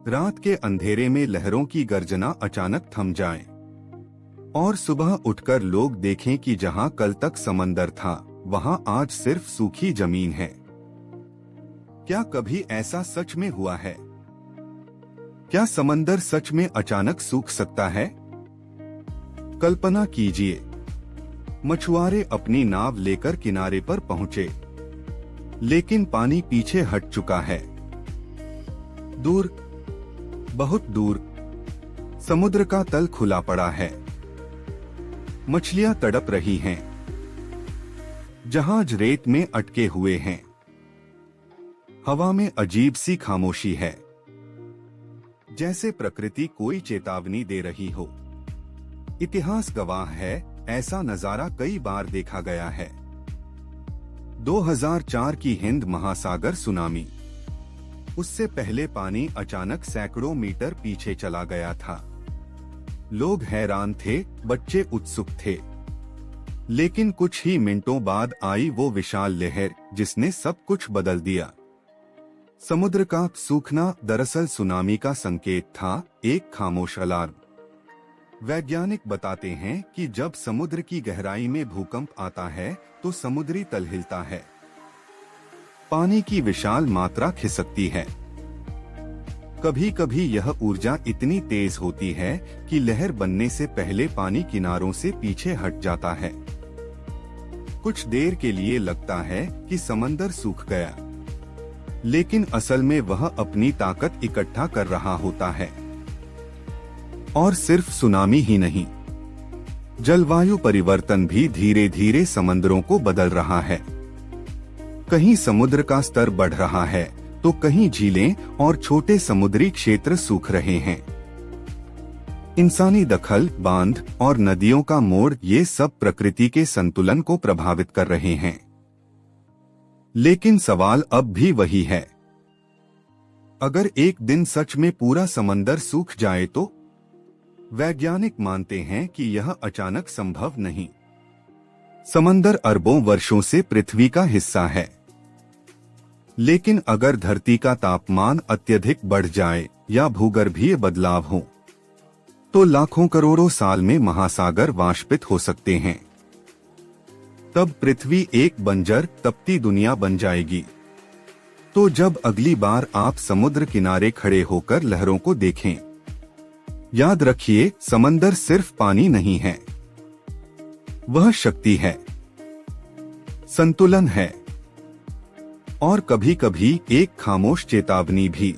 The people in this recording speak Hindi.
रात के अंधेरे में लहरों की गर्जना अचानक थम जाए और सुबह उठकर लोग देखें कि जहां कल तक समंदर था वहां आज सिर्फ सूखी जमीन है। क्या कभी ऐसा सच में हुआ है? क्या समंदर सच में अचानक सूख सकता है? कल्पना कीजिए, मछुआरे अपनी नाव लेकर किनारे पर पहुंचे, लेकिन पानी पीछे हट चुका है। दूर, बहुत दूर, समुद्र का तल खुला पड़ा है। मछलियां तड़प रही हैं। जहाज रेत में अटके हुए हैं। हवा में अजीब सी खामोशी है, जैसे प्रकृति कोई चेतावनी दे रही हो। इतिहास गवाह है, ऐसा नजारा कई बार देखा गया है। 2004 की हिंद महासागर सुनामी। उससे पहले पानी अचानक सैकड़ों मीटर पीछे चला गया था। लोग हैरान थे, बच्चे उत्सुक थे। लेकिन कुछ ही मिनटों बाद आई वो विशाल लहर जिसने सब कुछ बदल दिया। समुद्र का सूखना दरअसल सुनामी का संकेत था, एक खामोश अलार्म। वैज्ञानिक बताते हैं कि जब समुद्र की गहराई में भूकंप आता है तो समुद्री तल हिलता है। पानी की विशाल मात्रा खिसकती है। कभी कभी यह ऊर्जा इतनी तेज होती है कि लहर बनने से पहले पानी किनारों से पीछे हट जाता है। कुछ देर के लिए लगता है कि समंदर सूख गया, लेकिन असल में वह अपनी ताकत इकट्ठा कर रहा होता है। और सिर्फ सुनामी ही नहीं, जलवायु परिवर्तन भी धीरे धीरे समंदरों को बदल रहा है। कहीं समुद्र का स्तर बढ़ रहा है तो कहीं झीलें और छोटे समुद्री क्षेत्र सूख रहे हैं। इंसानी दखल, बांध और नदियों का मोड़, ये सब प्रकृति के संतुलन को प्रभावित कर रहे हैं। लेकिन सवाल अब भी वही है, अगर एक दिन सच में पूरा समंदर सूख जाए तो? वैज्ञानिक मानते हैं कि यह अचानक संभव नहीं। समंदर अरबों वर्षों से पृथ्वी का हिस्सा है। लेकिन अगर धरती का तापमान अत्यधिक बढ़ जाए या भूगर्भीय बदलाव हो तो लाखों करोड़ों साल में महासागर वाष्पित हो सकते हैं। तब पृथ्वी एक बंजर, तपती दुनिया बन जाएगी। तो जब अगली बार आप समुद्र किनारे खड़े होकर लहरों को देखें, याद रखिए, समंदर सिर्फ पानी नहीं है, वह शक्ति है, संतुलन है और कभी कभी एक खामोश चेतावनी भी।